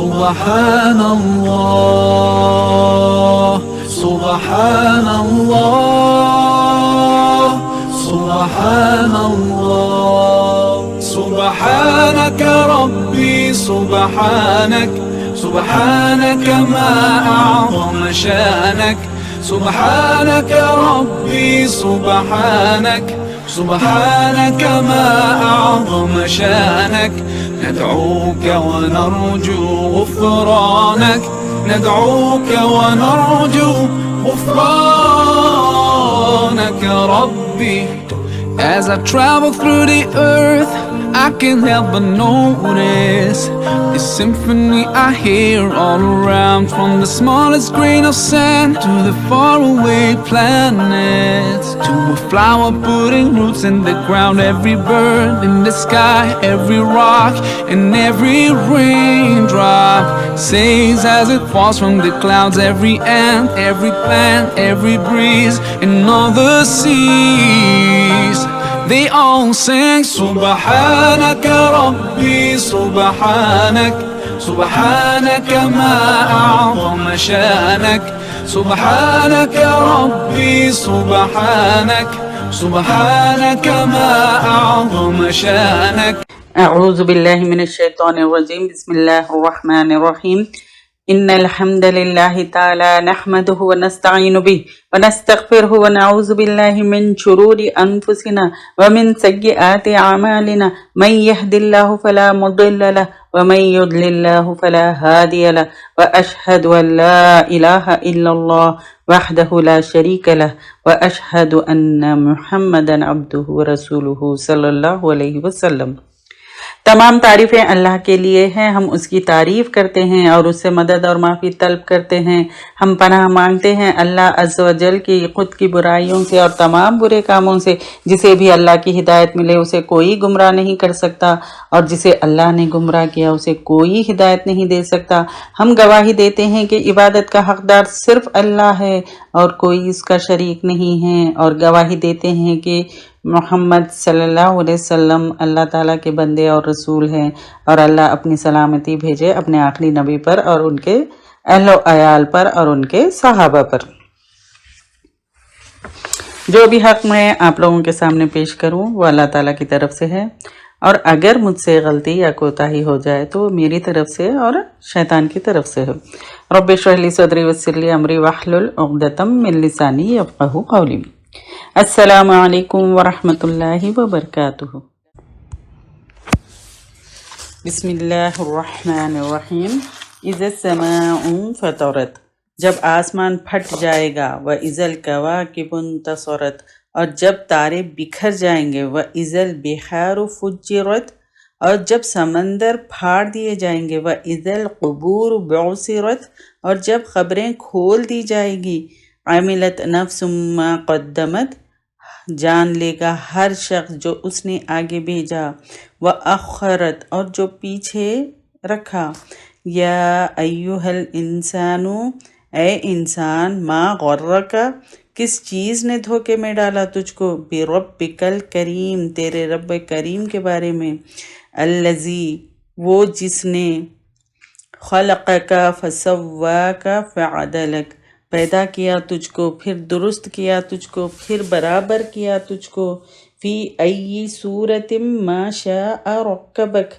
سبحان الله سبحان الله سبحان الله سبحانك ربي سبحانك سبحانك ما أعظم شانك سبحانك ربي سبحانك سبحانك ما أعظم شانك ندعوك ونرجو غفرانك ندعوك ونرجو غفرانك ربي. As I travel through the earth, I can't help but notice the symphony I hear all around, from the smallest grain of sand to the faraway planets, to a flower putting roots in the ground, every bird in the sky, every rock and every raindrop sings as it falls from the clouds, every ant, every plant, every breeze and all the seas. They all sing سبحانك ربي سبحانك سبحانك ما أعظم شانك سبحانك ربي سبحانك سبحانك ما أعظم شانك. اعوذ باللہ من الشیطان الرجیم. بسم اللہ الرحمن الرحیم. ان الحمد للہ تعالی نحمده ونستعین به ونستغفره ونعوذ باللہ من شرور انفسنا ومن سیئات اعمالنا من يهد الله فلا مضل له ومن يضلل الله فلا هادي له واشهد ان لا اله الا الله وحده لا شريك له واشهد ان محمدا عبده ورسوله صلی اللہ علیہ وسلم. تمام تعریفیں اللہ کے لیے ہیں. ہم اس کی تعریف کرتے ہیں اور اس سے مدد اور معافی طلب کرتے ہیں. ہم پناہ مانگتے ہیں اللہ عز و جل کی خود کی برائیوں سے اور تمام برے کاموں سے. جسے بھی اللہ کی ہدایت ملے اسے کوئی گمراہ نہیں کر سکتا، اور جسے اللہ نے گمراہ کیا اسے کوئی ہدایت نہیں دے سکتا. ہم گواہی دیتے ہیں کہ عبادت کا حقدار صرف اللہ ہے اور کوئی اس کا شریک نہیں ہے، اور گواہی دیتے ہیں کہ محمد صلی اللہ علیہ وسلم اللہ تعالیٰ کے بندے اور رسول ہیں، اور اللہ اپنی سلامتی بھیجے اپنے آخری نبی پر اور ان کے اہل و عیال پر اور ان کے صحابہ پر. جو بھی حق میں آپ لوگوں کے سامنے پیش کروں وہ اللہ تعالیٰ کی طرف سے ہے، اور اگر مجھ سے غلطی یا کوتاہی ہو جائے تو میری طرف سے اور شیطان کی طرف سے ہے. رب اشرح لی صدری ویسر لی امری واحلل عقدۃ من لسانی یفقہوا قولی. السلام علیکم ورحمۃ اللہ وبرکاتہ. بسم اللہ الرحمن الرحیم. اذا السماء فطرت، جب آسمان پھٹ جائے گا. وَإِذَا الْكَوَاكِبُ انتَصَرَتْ، اور جب تارے بکھر جائیں گے. وَإِذَا الْبِحَارُ فُجِّرَتْ، اور جب سمندر پھاڑ دیے جائیں گے. وَإِذَا الْقُبُورُ بُعْثِرَتْ، اور جب قبریں کھول دی جائے گی. عَمِلَتْ نَفْسٌ مَا قَدَّمَتْ، جان لے گا ہر شخص جو اس نے آگے بھیجا. وَأَخَّرَتْ، اور جو پیچھے رکھا. یا ایہا الانسان، اے انسان. ما غرک، کس چیز نے دھوکے میں ڈالا تجھ کو. بربک الکریم، تیرے رب کریم کے بارے میں. الذی، وہ جس نے. خلقک فسواک فعدلک، پیدا کیا تجھ کو پھر درست کیا تجھ کو پھر برابر کیا تجھ کو. فی ای صورت ما شاء رکبک،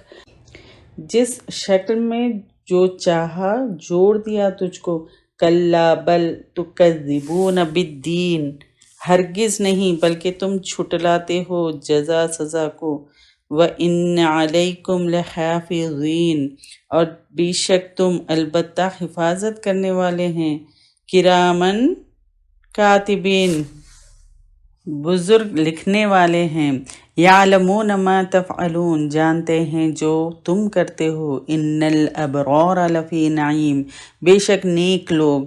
جس شکل میں جو چاہا جوڑ دیا تجھ کو. کلا بل تکذبون بالدین، ہرگز نہیں بلکہ تم چھٹلاتے ہو جزا سزا کو. وَإِنَّ عَلَيْكُمْ لَحَافِظِينَ، اور بے شک تم البتہ حفاظت کرنے والے ہیں. کرامن کاتبین، بزرگ لکھنے والے ہیں. یعلمون ما تفعلون، جانتے ہیں جو تم کرتے ہو. ان الابرار لفی نعیم، بے شک نیک لوگ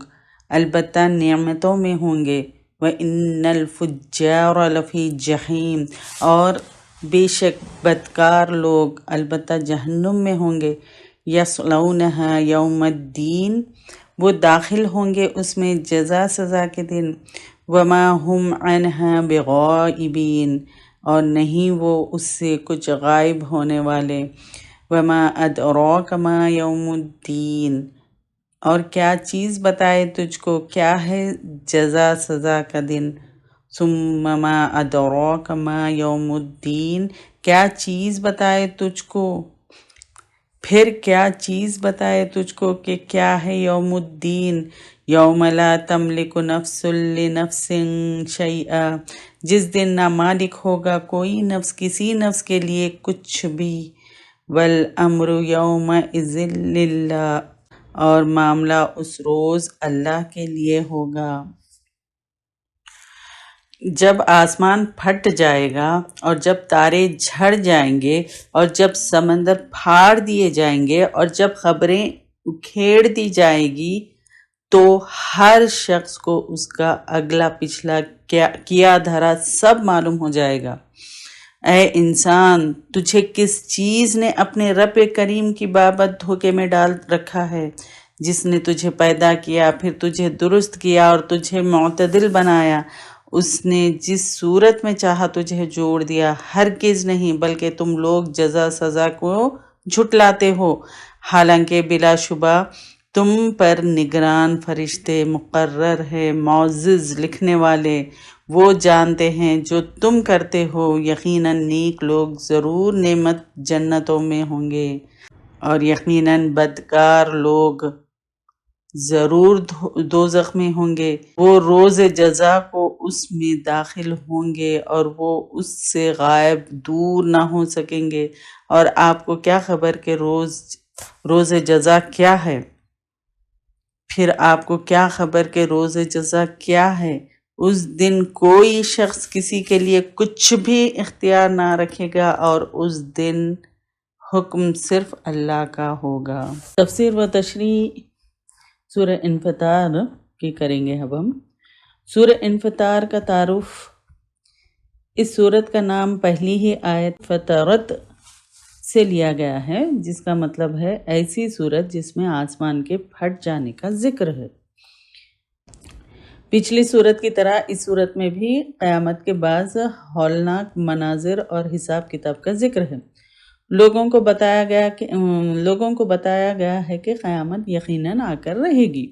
البتہ نعمتوں میں ہوں گے. وان الفجار لفی جحیم، اور بے شک بدکار لوگ البتہ جہنم میں ہوں گے. یصلونہا یوم الدین، وہ داخل ہوں گے اس میں جزا سزا کے دن. وما ہم عنہا بغائبین، اور نہیں وہ اس سے کچھ غائب ہونے والے. وما ادراک ما یوم الدین، اور کیا چیز بتائے تجھ کو کیا ہے جزا سزا کا دن. ثم ما ادراک ما یوم الدین، کیا چیز بتائے تجھ کو، پھر کیا چیز بتائے تجھ کو کہ کیا ہے یوم الدین. یوم لا تملک نفس لنفس شیئا، جس دن نہ مالک ہوگا کوئی نفس کسی نفس کے لیے کچھ بھی. والامر یومئذ للہ، اور معاملہ اس روز اللہ کے لیے ہوگا. جب آسمان پھٹ جائے گا اور جب تارے جھڑ جائیں گے اور جب سمندر پھاڑ دیے جائیں گے اور جب خبریں اکھیڑ دی جائے گی تو ہر شخص کو اس کا اگلا پچھلا کیا دھرا سب معلوم ہو جائے گا. اے انسان، تجھے کس چیز نے اپنے رب کریم کی بابت دھوکے میں ڈال رکھا ہے، جس نے تجھے پیدا کیا، پھر تجھے درست کیا اور تجھے معتدل بنایا. اس نے جس صورت میں چاہا تجھے جوڑ دیا. ہرگز نہیں، بلکہ تم لوگ جزا سزا کو جھٹلاتے ہو، حالانکہ بلا شبہ تم پر نگران فرشتے مقرر ہے، معزز لکھنے والے. وہ جانتے ہیں جو تم کرتے ہو. یقیناً نیک لوگ ضرور نعمت جنتوں میں ہوں گے، اور یقیناً بدکار لوگ ضرور دوزخ میں ہوں گے. وہ روز جزا کو اس میں داخل ہوں گے اور وہ اس سے غائب دور نہ ہو سکیں گے. اور آپ کو کیا خبر کہ روز جزا کیا ہے؟ پھر آپ کو کیا خبر کہ روز جزا کیا ہے؟ اس دن کوئی شخص کسی کے لیے کچھ بھی اختیار نہ رکھے گا اور اس دن حکم صرف اللہ کا ہوگا. تفسیر و تشریح سورہ انفطار کی کریں گے اب ہم. سورہ انفطار کا تعارف. اس سورت کا نام پہلی ہی آیت فطرت سے لیا گیا ہے، جس کا مطلب ہے ایسی سورت جس میں آسمان کے پھٹ جانے کا ذکر ہے. پچھلی سورت کی طرح اس سورت میں بھی قیامت کے بعض ہولناک مناظر اور حساب کتاب کا ذکر ہے. لوگوں کو بتایا گیا ہے کہ قیامت یقیناً آ کر رہے گی.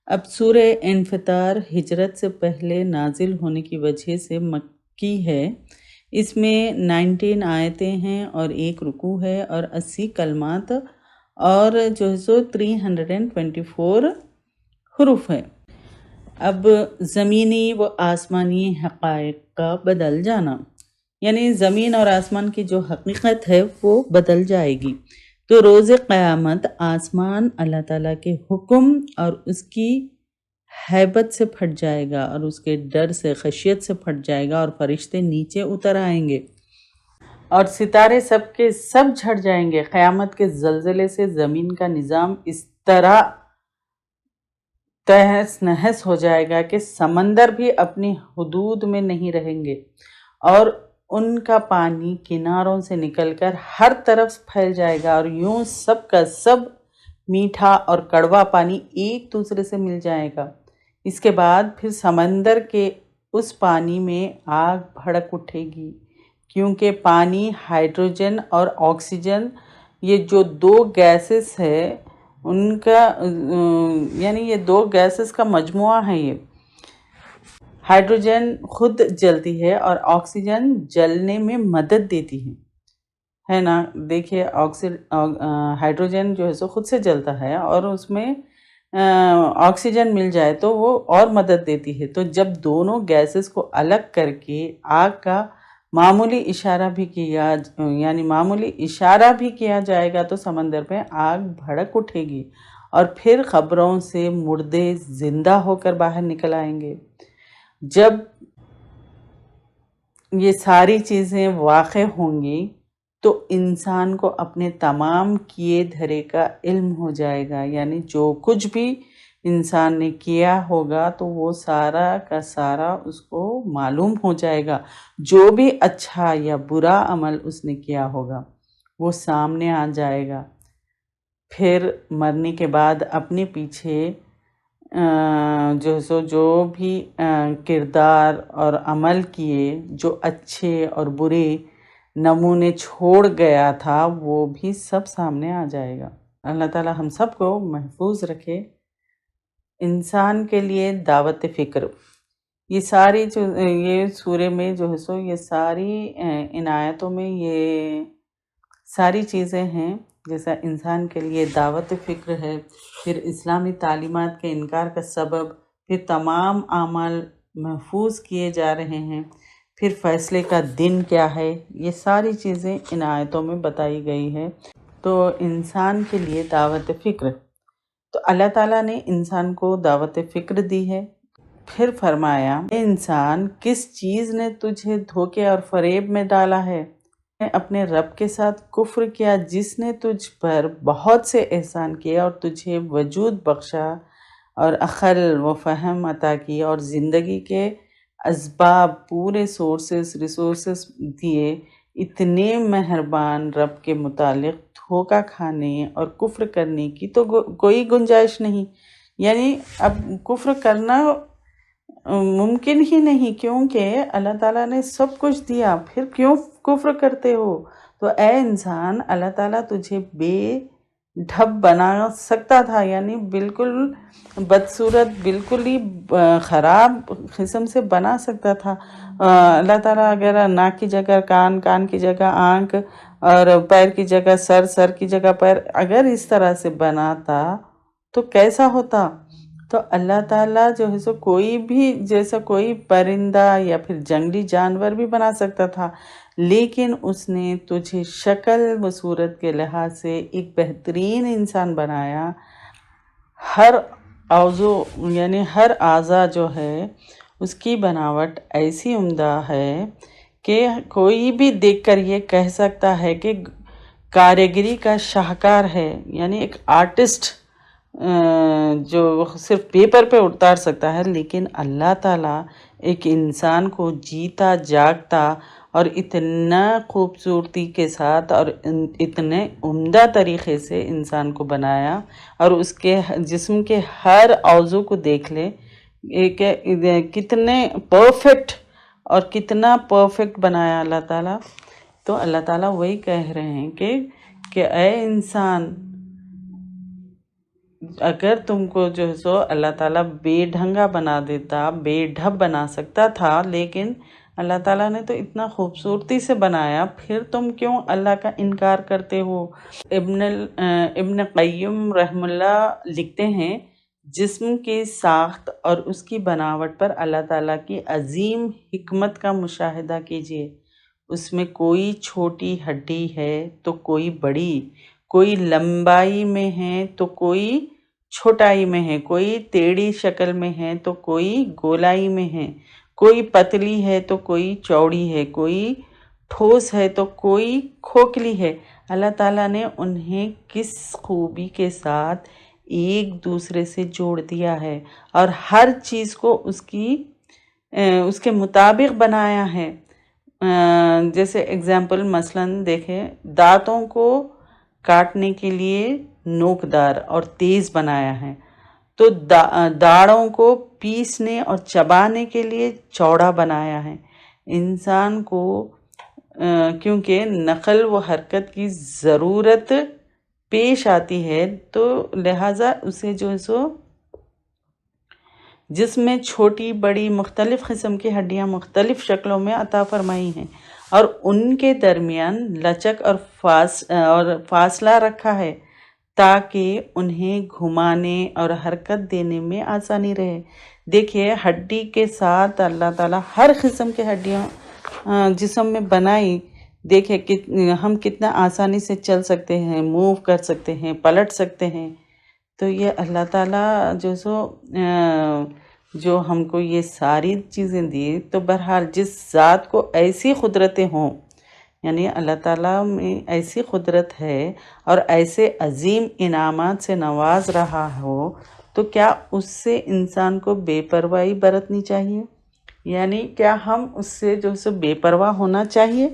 اب سورہ انفطار ہجرت سے پہلے نازل ہونے کی وجہ سے مکی ہے. اس میں 19 آیتیں ہیں اور 1 رکوع ہے اور 80 کلمات اور 324 حروف ہے. اب زمینی و آسمانی حقائق کا بدل جانا، یعنی زمین اور آسمان کی جو حقیقت ہے وہ بدل جائے گی. تو روز قیامت آسمان اللہ تعالیٰ کے حکم اور اس کی ہیبت سے پھٹ جائے گا اور اس کے ڈر سے، خشیت سے پھٹ جائے گا، اور فرشتے نیچے اتر آئیں گے اور ستارے سب کے سب جھڑ جائیں گے. قیامت کے زلزلے سے زمین کا نظام اس طرح تہس نہس ہو جائے گا کہ سمندر بھی اپنی حدود میں نہیں رہیں گے اور ان کا پانی کناروں سے نکل کر ہر طرف پھیل جائے گا، اور یوں سب کا سب میٹھا اور کڑوا پانی ایک دوسرے سے مل جائے گا. اس کے بعد پھر سمندر کے اس پانی میں آگ بھڑک اٹھے گی، کیونکہ پانی، ہائیڈروجن اور آکسیجن، یہ جو 2 گیسز ہے ان کا یعنی یہ 2 گیسز کا مجموعہ ہے. یہ ہائیڈروجن خود جلتی ہے اور آکسیجن جلنے میں مدد دیتی ہے نا. دیکھیے ہائیڈروجن جو ہے سو خود سے جلتا ہے اور اس میں آکسیجن مل جائے تو وہ اور مدد دیتی ہے. تو جب دونوں گیسز کو الگ کر کے آگ کا معمولی اشارہ بھی کیا جائے گا تو سمندر پہ آگ بھڑک اٹھے گی اور پھر قبروں سے مردے زندہ ہو کر باہر نکل آئیں گے. جب یہ ساری چیزیں واقع ہوں گی تو انسان کو اپنے تمام کیے دھرے کا علم ہو جائے گا، یعنی جو کچھ بھی انسان نے کیا ہوگا تو وہ سارا کا سارا اس کو معلوم ہو جائے گا. جو بھی اچھا یا برا عمل اس نے کیا ہوگا وہ سامنے آ جائے گا. پھر مرنے کے بعد اپنے پیچھے جو بھی کردار اور عمل کیے، جو اچھے اور برے، نمونے چھوڑ گیا تھا وہ بھی سب سامنے آ جائے گا۔ اللہ تعالیٰ ہم سب کو محفوظ رکھے۔ انسان کے لیے دعوت فکر، یہ ساری یہ سورے میں جو ہے سو یہ ساری ان آیتوں میں یہ ساری چیزیں ہیں، جیسا انسان کے لیے دعوت فکر ہے، پھر اسلامی تعلیمات کے انکار کا سبب، پھر تمام اعمال محفوظ کیے جا رہے ہیں، پھر فیصلے کا دن کیا ہے، یہ ساری چیزیں ان آیتوں میں بتائی گئی ہے۔ تو انسان کے لیے دعوت فکر، تو اللہ تعالیٰ نے انسان کو دعوت فکر دی ہے۔ پھر فرمایا، اے انسان، کس چیز نے تجھے دھوکے اور فریب میں ڈالا ہے؟ نے اپنے رب کے ساتھ کفر کیا جس نے تجھ پر بہت سے احسان کیے اور تجھے وجود بخشا اور عقل و فہم عطا کی اور زندگی کے اسباب پورے ریسورسز دیے۔ اتنے مہربان رب کے متعلق دھوکہ کھانے اور کفر کرنے کی تو کوئی گنجائش نہیں، یعنی اب کفر کرنا ممکن ہی نہیں، کیونکہ اللہ تعالیٰ نے سب کچھ دیا، پھر کیوں کفر کرتے ہو؟ تو اے انسان، اللہ تعالیٰ تجھے بے ڈھب بنا سکتا تھا، یعنی بالکل بدصورت، بالکل ہی خراب قسم سے بنا سکتا تھا۔ اللہ تعالیٰ اگر ناک کی جگہ کان، کان کی جگہ آنکھ اور پیر کی جگہ سر، سر کی جگہ پیر، اگر اس طرح سے بناتا تو کیسا ہوتا؟ تو اللہ تعالیٰ جو ہے سو کوئی بھی جیسا کوئی پرندہ یا پھر جنگلی جانور بھی بنا سکتا تھا، لیکن اس نے تجھے شکل و صورت کے لحاظ سے ایک بہترین انسان بنایا۔ ہر عضو یعنی ہر اعضا جو ہے اس کی بناوٹ ایسی عمدہ ہے کہ کوئی بھی دیکھ کر یہ کہہ سکتا ہے کہ کاریگری کا شاہکار ہے، یعنی ایک آرٹسٹ جو صرف پیپر پہ اتار سکتا ہے، لیکن اللہ تعالیٰ ایک انسان کو جیتا جاگتا اور اتنا خوبصورتی کے ساتھ اور اتنے عمدہ طریقے سے انسان کو بنایا، اور اس کے جسم کے ہر عضو کو دیکھ لے کہ کتنے پرفیکٹ اور کتنا پرفیکٹ بنایا اللہ تعالیٰ۔ تو اللہ تعالیٰ وہی کہہ رہے ہیں کہ اے انسان، اگر تم کو جو ہے سو اللہ تعالیٰ بے ڈھنگا بنا دیتا، بے ڈھب بنا سکتا تھا، لیکن اللہ تعالیٰ نے تو اتنا خوبصورتی سے بنایا، پھر تم کیوں اللہ کا انکار کرتے ہو؟ ابن قیم رحم اللہ لکھتے ہیں، جسم کی ساخت اور اس کی بناوٹ پر اللہ تعالیٰ کی عظیم حکمت کا مشاہدہ کیجیے۔ اس میں کوئی چھوٹی ہڈی ہے تو کوئی بڑی، کوئی لمبائی میں ہے تو کوئی چھوٹائی میں ہے، کوئی ٹیڑھی شکل میں ہے تو کوئی گولائی میں ہے، کوئی پتلی ہے تو کوئی چوڑی ہے، کوئی ٹھوس ہے تو کوئی کھوکھلی ہے۔ اللہ تعالیٰ نے انہیں کس خوبی کے ساتھ ایک دوسرے سے جوڑ دیا ہے، اور ہر چیز کو اس کے مطابق بنایا ہے۔ جیسے ایگزامپل مثلاً دیکھیں، دانتوں کو کاٹنے کے لیے نوکدار اور تیز بنایا ہے، تو داڑھوں کو پیسنے اور چبانے کے لیے چوڑا بنایا ہے۔ انسان کو کیونکہ نقل و حرکت کی ضرورت پیش آتی ہے، تو لہٰذا اسے جو ہے سو جس میں چھوٹی بڑی مختلف قسم کی ہڈیاں مختلف شکلوں میں عطا فرمائی ہیں، اور ان کے درمیان لچک اور فاصلہ رکھا ہے تاکہ انہیں گھمانے اور حرکت دینے میں آسانی رہے۔ دیکھیے، ہڈی کے ساتھ اللہ تعالیٰ ہر قسم کے ہڈیاں جسم میں بنائی۔ دیکھیں ہم کتنا آسانی سے چل سکتے ہیں، موو کر سکتے ہیں، پلٹ سکتے ہیں۔ تو یہ اللہ تعالیٰ جو ہم کو یہ ساری چیزیں دی، تو بہرحال جس ذات کو ایسی قدرتیں ہوں، یعنی اللہ تعالیٰ میں ایسی قدرت ہے اور ایسے عظیم انعامات سے نواز رہا ہو، تو کیا اس سے انسان کو بے پرواہی برتنی چاہیے؟ یعنی کیا ہم اس سے جو ہے بے پرواہ ہونا چاہیے؟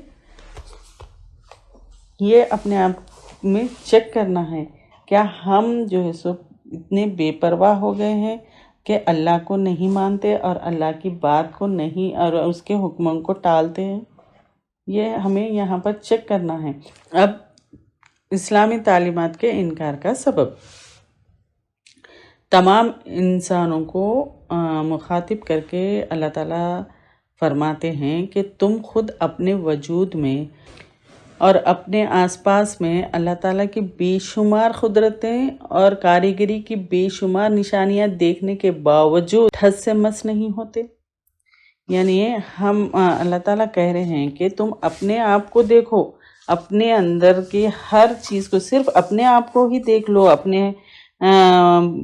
یہ اپنے آپ میں چیک کرنا ہے، کیا ہم جو ہے سو اتنے بے پرواہ ہو گئے ہیں کہ اللہ کو نہیں مانتے اور اللہ کی بات کو نہیں اور اس کے حکموں کو ٹالتے ہیں؟ یہ ہمیں یہاں پر چیک کرنا ہے۔ اب اسلامی تعلیمات کے انکار کا سبب، تمام انسانوں کو مخاطب کر کے اللہ تعالیٰ فرماتے ہیں کہ تم خود اپنے وجود میں اور اپنے آس پاس میں اللہ تعالیٰ کی بے شمار قدرتیں اور کاریگری کی بے شمار نشانیاں دیکھنے کے باوجود ٹھس سے مس نہیں ہوتے۔ یعنی ہم اللہ تعالیٰ کہہ رہے ہیں کہ تم اپنے آپ کو دیکھو، اپنے اندر کی ہر چیز کو، صرف اپنے آپ کو ہی دیکھ لو، اپنے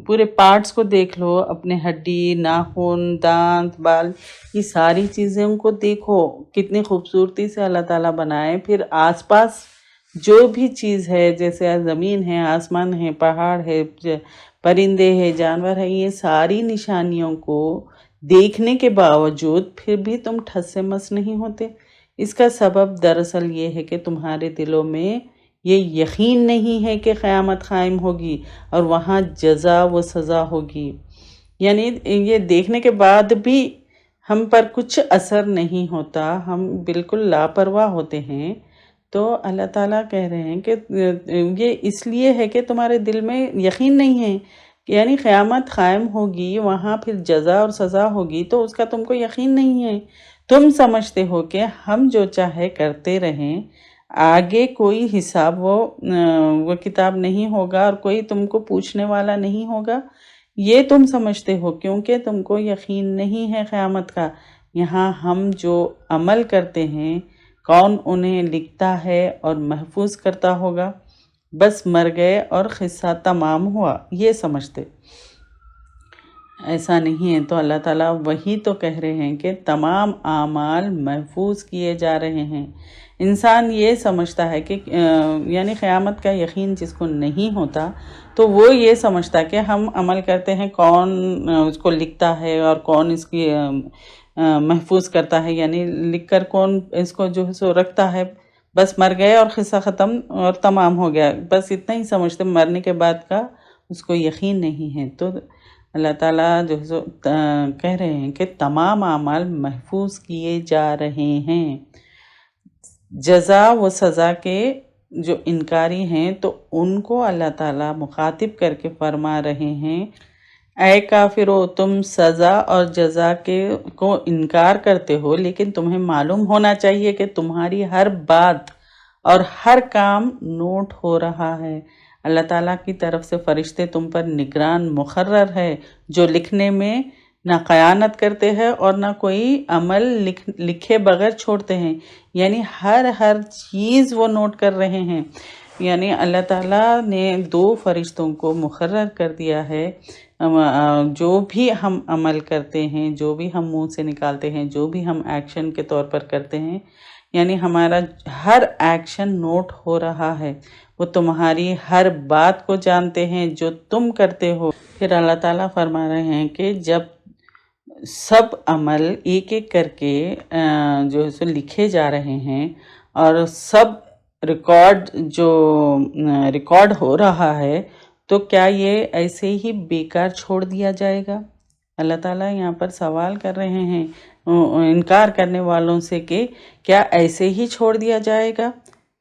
پورے پارٹس کو دیکھ لو، اپنے ہڈی، ناخن، دانت، بال، یہ ساری چیزوں کو دیکھو کتنی خوبصورتی سے اللہ تعالیٰ بنائے۔ پھر آس پاس جو بھی چیز ہے، جیسے زمین ہے، آسمان ہے، پہاڑ ہے، پرندے ہیں، جانور ہیں، یہ ساری نشانیوں کو دیکھنے کے باوجود پھر بھی تم ٹھس سے مس نہیں ہوتے۔ اس کا سبب دراصل یہ ہے کہ تمہارے دلوں میں یہ یقین نہیں ہے کہ قیامت قائم ہوگی اور وہاں جزا و سزا ہوگی۔ یعنی یہ دیکھنے کے بعد بھی ہم پر کچھ اثر نہیں ہوتا، ہم بالکل لاپرواہ ہوتے ہیں۔ تو اللہ تعالیٰ کہہ رہے ہیں کہ یہ اس لیے ہے کہ تمہارے دل میں یقین نہیں ہے، یعنی قیامت قائم ہوگی، وہاں پھر جزا اور سزا ہوگی، تو اس کا تم کو یقین نہیں ہے۔ تم سمجھتے ہو کہ ہم جو چاہے کرتے رہیں، آگے کوئی حساب وہ کتاب نہیں ہوگا اور کوئی تم کو پوچھنے والا نہیں ہوگا، یہ تم سمجھتے ہو کیونکہ تم کو یقین نہیں ہے قیامت کا۔ یہاں ہم جو عمل کرتے ہیں، کون انہیں لکھتا ہے اور محفوظ کرتا ہوگا؟ بس مر گئے اور قصہ تمام ہوا، یہ سمجھتے۔ ایسا نہیں ہے۔ تو اللہ تعالیٰ وہی تو کہہ رہے ہیں کہ تمام اعمال محفوظ کیے جا رہے ہیں۔ انسان یہ سمجھتا ہے کہ یعنی قیامت کا یقین جس کو نہیں ہوتا تو وہ یہ سمجھتا کہ ہم عمل کرتے ہیں، کون اس کو لکھتا ہے اور کون اس کی محفوظ کرتا ہے، یعنی لکھ کر کون اس کو جو ہے سو رکھتا ہے۔ بس مر گئے اور قصہ ختم اور تمام ہو گیا، بس اتنا ہی سمجھتے، مرنے کے بعد کا اس کو یقین نہیں ہے۔ تو اللہ تعالیٰ جو ہے سو کہہ رہے ہیں کہ تمام اعمال محفوظ کیے جا رہے ہیں۔ جزا و سزا کے جو انکاری ہیں تو ان کو اللہ تعالیٰ مخاطب کر کے فرما رہے ہیں، اے کافرو، تم سزا اور جزا کو انکار کرتے ہو، لیکن تمہیں معلوم ہونا چاہیے کہ تمہاری ہر بات اور ہر کام نوٹ ہو رہا ہے۔ اللہ تعالیٰ کی طرف سے فرشتے تم پر نگران مقرر ہے، جو لکھنے میں نہ خیانت کرتے ہیں اور نہ کوئی عمل لکھے بغیر چھوڑتے ہیں، یعنی ہر چیز وہ نوٹ کر رہے ہیں۔ یعنی اللہ تعالیٰ نے 2 فرشتوں کو مقرر کر دیا ہے، جو بھی ہم عمل کرتے ہیں، جو بھی ہم منہ سے نکالتے ہیں، جو بھی ہم ایکشن کے طور پر کرتے ہیں، یعنی ہمارا ہر ایکشن نوٹ ہو رہا ہے۔ وہ تمہاری ہر بات کو جانتے ہیں جو تم کرتے ہو۔ پھر اللہ تعالیٰ فرما رہے ہیں کہ جب سب عمل ایک ایک کر کے جو ہے سو لکھے جا رہے ہیں اور سب ریکارڈ ہو رہا ہے، تو کیا یہ ایسے ہی بیکار چھوڑ دیا جائے گا؟ اللہ تعالیٰ یہاں پر سوال کر رہے ہیں انکار کرنے والوں سے کہ کیا ایسے ہی چھوڑ دیا جائے گا؟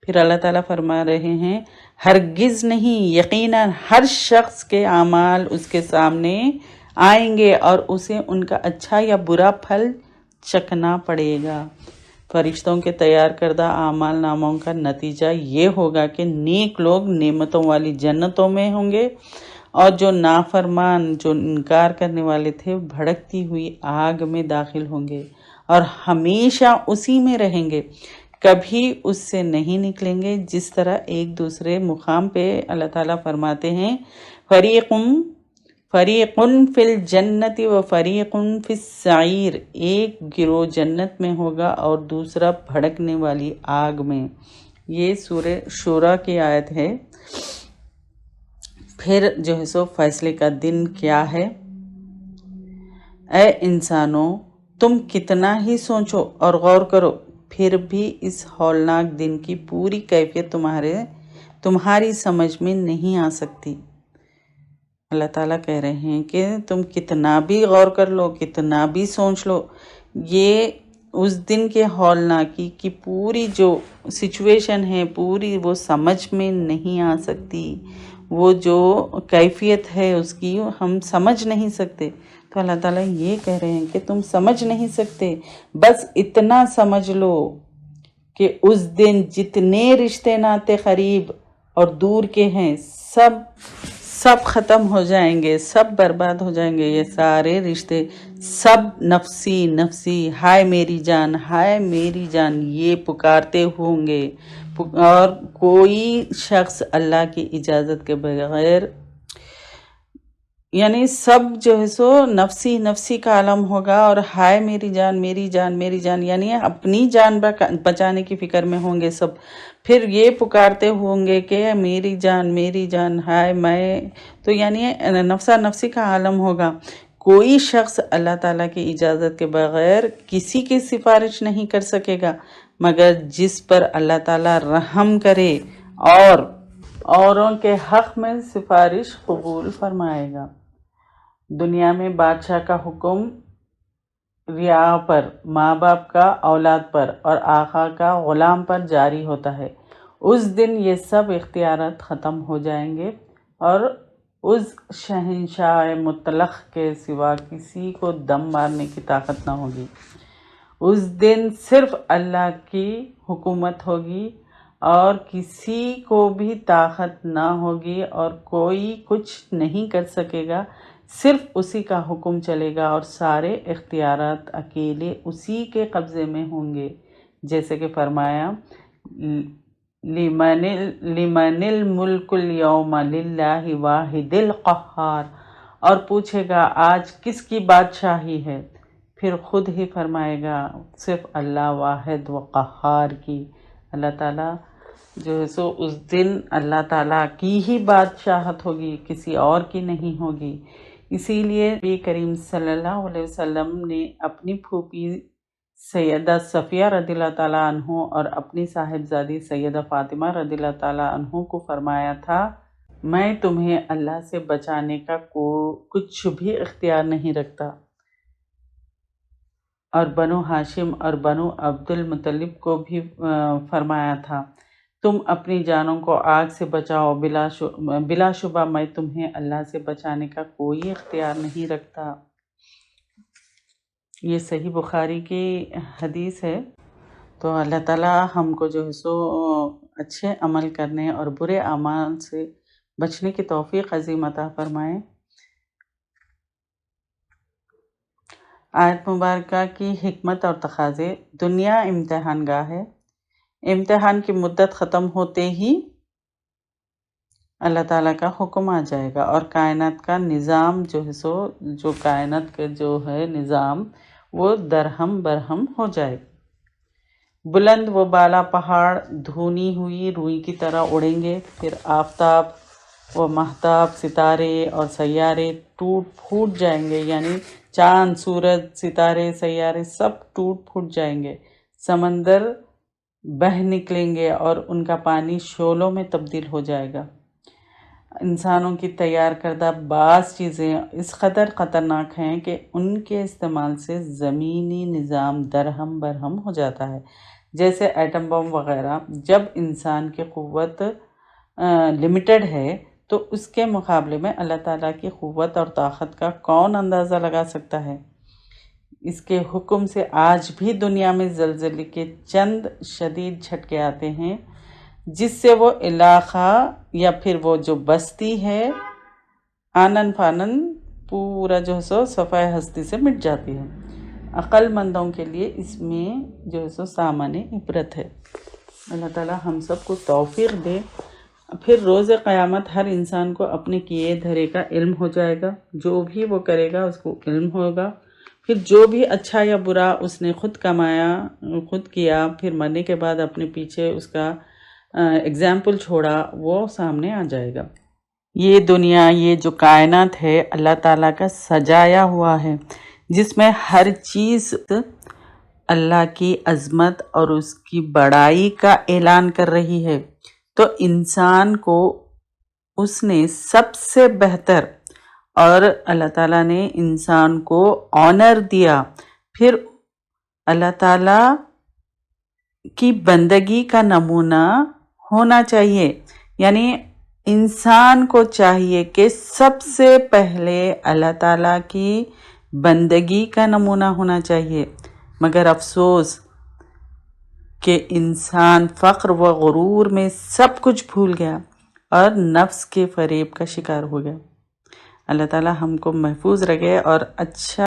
پھر اللہ تعالیٰ فرما رہے ہیں، ہرگز نہیں، یقیناً ہر شخص کے اعمال اس کے سامنے آئیں گے اور اسے ان کا اچھا یا برا پھل چکھنا پڑے گا۔ فرشتوں کے تیار کردہ اعمال ناموں کا نتیجہ یہ ہوگا کہ نیک لوگ نعمتوں والی جنتوں میں ہوں گے، اور جو نافرمان، جو انکار کرنے والے تھے، بھڑکتی ہوئی آگ میں داخل ہوں گے اور ہمیشہ اسی میں رہیں گے، کبھی اس سے نہیں نکلیں گے۔ جس طرح ایک دوسرے مقام پہ اللہ تعالیٰ فرماتے ہیں، فریقن فی الجنت و فریقن فی السعیر، ایک گروہ جنت میں ہوگا اور دوسرا بھڑکنے والی آگ میں۔ یہ سورہ شورى کی آیت ہے۔ پھر جو ہے سو فیصلے کا دن کیا ہے؟ اے انسانوں، تم کتنا ہی سوچو اور غور کرو، پھر بھی اس ہولناک دن کی پوری کیفیت تمہاری سمجھ میں نہیں آ سکتی۔ اللہ تعالیٰ کہہ رہے ہیں کہ تم کتنا بھی غور کر لو، کتنا بھی سوچ لو، یہ اس دن کے ہولناکی کی پوری جو سچویشن ہے پوری وہ سمجھ میں نہیں آ سکتی، وہ جو کیفیت ہے اس کی ہم سمجھ نہیں سکتے. تو اللہ تعالیٰ یہ کہہ رہے ہیں کہ تم سمجھ نہیں سکتے، بس اتنا سمجھ لو کہ اس دن جتنے رشتے ناتے قریب اور دور کے ہیں سب ختم ہو جائیں گے، سب برباد ہو جائیں گے. یہ سارے رشتے سب نفسی نفسی، ہائے میری جان ہائے میری جان یہ پکارتے ہوں گے، اور کوئی شخص اللہ کی اجازت کے بغیر، یعنی سب جو ہے سو نفسی نفسی کا عالم ہوگا، اور ہائے میری جان میری جان میری جان، یعنی اپنی جان بچانے کی فکر میں ہوں گے سب. پھر یہ پکارتے ہوں گے کہ میری جان ہائے میں، تو یعنی نفسا نفسی کا عالم ہوگا. کوئی شخص اللہ تعالیٰ کی اجازت کے بغیر کسی کی سفارش نہیں کر سکے گا، مگر جس پر اللہ تعالیٰ رحم کرے اور اوروں کے حق میں سفارش قبول فرمائے گا. دنیا میں بادشاہ کا حکم رعایا پر، ماں باپ کا اولاد پر، اور آقا کا غلام پر جاری ہوتا ہے. اس دن یہ سب اختیارات ختم ہو جائیں گے، اور اس شہنشاہ مطلق کے سوا کسی کو دم مارنے کی طاقت نہ ہوگی. اس دن صرف اللہ کی حکومت ہوگی، اور کسی کو بھی طاقت نہ ہوگی، اور کوئی کچھ نہیں کر سکے گا، صرف اسی کا حکم چلے گا، اور سارے اختیارات اکیلے اسی کے قبضے میں ہوں گے. جیسے کہ فرمایا لمن الملک اليوم للہ واحد القہار، اور پوچھے گا آج کس کی بادشاہی ہے، پھر خود ہی فرمائے گا صرف اللہ واحد و قہار کی. اللہ تعالیٰ جو ہے سو اس دن اللہ تعالیٰ کی ہی بادشاہت ہوگی، کسی اور کی نہیں ہوگی. اسی لیے نبی کریم صلی اللہ علیہ وسلم نے اپنی پھوپھی سیدہ صفیہ رضی اللہ تعالیٰ عنہ اور اپنی صاحبزادی سیدہ فاطمہ رضی اللہ تعالیٰ عنہ کو فرمایا تھا، میں تمہیں اللہ سے بچانے کا کچھ بھی اختیار نہیں رکھتا. اور بنو ہاشم اور بنو عبد المطلب کو بھی فرمایا تھا، تم اپنی جانوں کو آگ سے بچاؤ، بلا شبہ میں تمہیں اللہ سے بچانے کا کوئی اختیار نہیں رکھتا. یہ صحیح بخاری کی حدیث ہے. تو اللہ تعالیٰ ہم کو جو ہے سو اچھے عمل کرنے اور برے اعمال سے بچنے کی توفیق عظیم عطا فرمائے. آیت مبارکہ کی حکمت اور تقاضے. دنیا امتحان گاہ ہے. امتحان کی مدت ختم ہوتے ہی اللہ تعالیٰ کا حکم آ جائے گا، اور کائنات کا نظام جو ہے سو جو کائنات کا جو ہے نظام وہ درہم برہم ہو جائے. بلند و بالا پہاڑ دھنی ہوئی روئی کی طرح اڑیں گے. پھر آفتاب و مہتاب، ستارے اور سیارے ٹوٹ پھوٹ جائیں گے، یعنی چاند، سورج، ستارے، سیارے سب ٹوٹ پھوٹ جائیں گے. سمندر بہہ نکلیں گے اور ان کا پانی شعلوں میں تبدیل ہو جائے گا. انسانوں کی تیار کردہ بعض چیزیں اس قدر خطرناک ہیں کہ ان کے استعمال سے زمینی نظام درہم برہم ہو جاتا ہے، جیسے ایٹم بم وغیرہ. جب انسان کی قوت لمیٹڈ ہے تو اس کے مقابلے میں اللہ تعالیٰ کی قوت اور طاقت کا کون اندازہ لگا سکتا ہے. اس کے حکم سے آج بھی دنیا میں زلزلے کے چند شدید جھٹکے آتے ہیں، جس سے وہ علاقہ یا پھر وہ جو بستی ہے آنن فانن پورا جو ہے سو صفحہ ہستی سے مٹ جاتی ہے. عقل مندوں کے لیے اس میں جو ہے سو سامان عبرت ہے. اللہ تعالیٰ ہم سب کو توفیق دے. پھر روز قیامت ہر انسان کو اپنے کیے دھرے کا علم ہو جائے گا. جو بھی وہ کرے گا اس کو علم ہوگا. پھر جو بھی اچھا یا برا اس نے خود کمایا، خود کیا، پھر مرنے کے بعد اپنے پیچھے اس کا اگزامپل چھوڑا، وہ سامنے آ جائے گا. یہ دنیا، یہ جو کائنات ہے اللہ تعالیٰ کا سجایا ہوا ہے، جس میں ہر چیز اللہ کی عظمت اور اس کی بڑائی کا اعلان کر رہی ہے. تو انسان کو اس نے سب سے بہتر، اور اللہ تعالیٰ نے انسان کو آنر دیا. پھر اللہ تعالیٰ کی بندگی کا نمونہ ہونا چاہیے. یعنی انسان کو چاہیے کہ سب سے پہلے اللہ تعالیٰ کی بندگی کا نمونہ ہونا چاہیے. مگر افسوس کہ انسان فخر و غرور میں سب کچھ بھول گیا اور نفس کے فریب کا شکار ہو گیا. اللہ تعالیٰ ہم کو محفوظ رکھے اور اچھا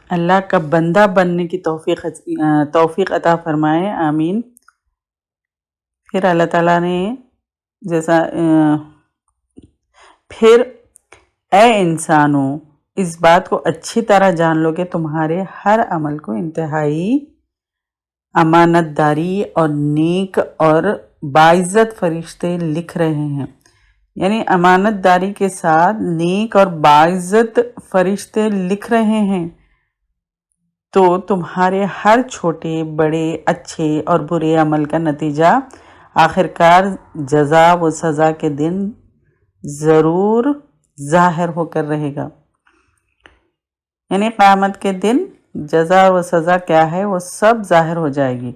اللہ کا بندہ بننے کی توفیق عطا فرمائے. آمین. پھر اللہ تعالیٰ نے پھر اے انسانوں، اس بات کو اچھی طرح جان لو کہ تمہارے ہر عمل کو انتہائی امانت داری اور نیک اور باعزت فرشتے لکھ رہے ہیں. یعنی امانت داری کے ساتھ نیک اور باعزت فرشتے لکھ رہے ہیں. تو تمہارے ہر چھوٹے بڑے اچھے اور برے عمل کا نتیجہ آخرکار جزا و سزا کے دن ضرور ظاہر ہو کر رہے گا. یعنی قیامت کے دن جزا و سزا کیا ہے وہ سب ظاہر ہو جائے گی.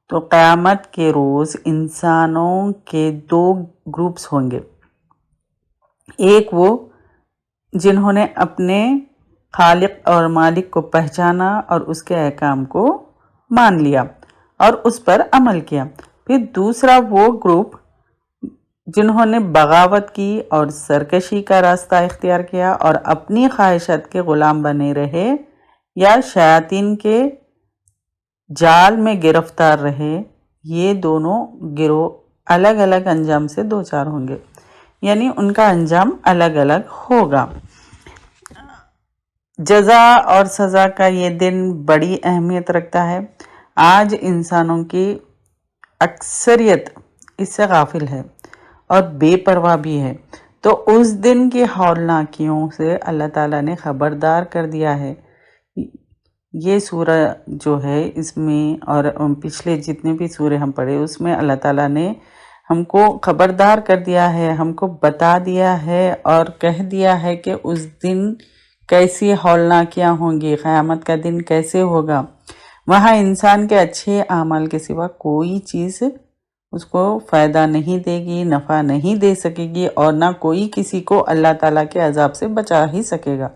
تو قیامت کے روز انسانوں کے دو گروپس ہوں گے. ایک وہ جنہوں نے اپنے خالق اور مالک کو پہچانا اور اس کے احکام کو مان لیا اور اس پر عمل کیا. پھر دوسرا وہ گروپ جنہوں نے بغاوت کی اور سرکشی کا راستہ اختیار کیا اور اپنی خواہشات کے غلام بنے رہے یا شیاطین کے جال میں گرفتار رہے. یہ دونوں گروہ الگ الگ انجام سے دوچار ہوں گے. یعنی ان کا انجام الگ الگ ہوگا. جزا اور سزا کا یہ دن بڑی اہمیت رکھتا ہے. آج انسانوں کی اکثریت اس سے غافل ہے اور بے پرواہ بھی ہے. تو اس دن کی ہولناکیوں سے اللہ تعالیٰ نے خبردار کر دیا ہے. یہ سورہ جو ہے اس میں اور پچھلے جتنے بھی سورے ہم پڑھے اس میں اللہ تعالیٰ نے ہم کو خبردار کر دیا ہے، ہم کو بتا دیا ہے اور کہہ دیا ہے کہ اس دن کیسی ہولناکیاں ہوں گی، قیامت کا دن کیسے ہوگا. وہاں انسان کے اچھے اعمال کے سوا کوئی چیز اس کو فائدہ نہیں دے گی، نفع نہیں دے سکے گی اور نہ کوئی کسی کو اللہ تعالیٰ کے عذاب سے بچا ہی سکے گا.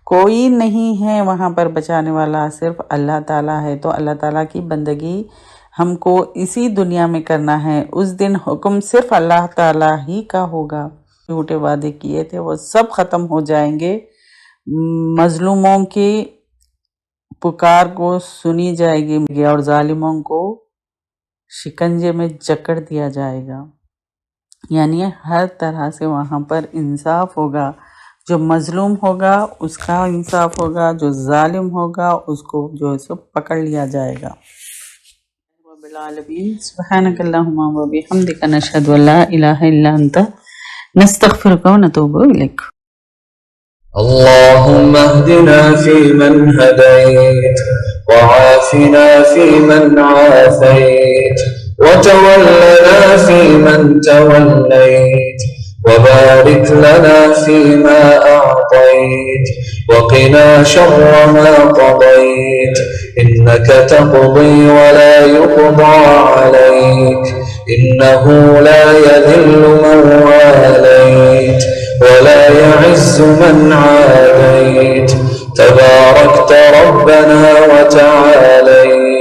کوئی نہیں ہے وہاں پر بچانے والا، صرف اللہ تعالیٰ ہے. تو اللہ تعالیٰ کی بندگی ہم کو اسی دنیا میں کرنا ہے. اس دن حکم صرف اللہ تعالیٰ ہی کا ہوگا. جھوٹے وعدے کیے تھے وہ سب ختم ہو جائیں گے. مظلوموں کی پکار کو سنی جائے گی اور ظالموں کو شکنجے میں جکڑ دیا جائے گا. یعنی ہر طرح سے وہاں پر انصاف ہوگا. جو مظلوم ہوگا اس کا انصاف ہوگا، جو ظالم ہوگا اس کو جو ہے سو پکڑ لیا جائے گا. رب العالمین. سبحانک اللہم و بحمدک نشہد ان لا الہ الا انت نستغفرک و نتوب الیک. اللهم اهدنا فيمن هديت وعافنا فيمن عافيت وتولنا فيمن توليت وبارك لنا فيما أعطيت وقنا شر ما قضيت إنك تقضي ولا يقضى عليك إنه لا يذل من واليت ولا يعز من عاديت تباركت ربنا وتعاليت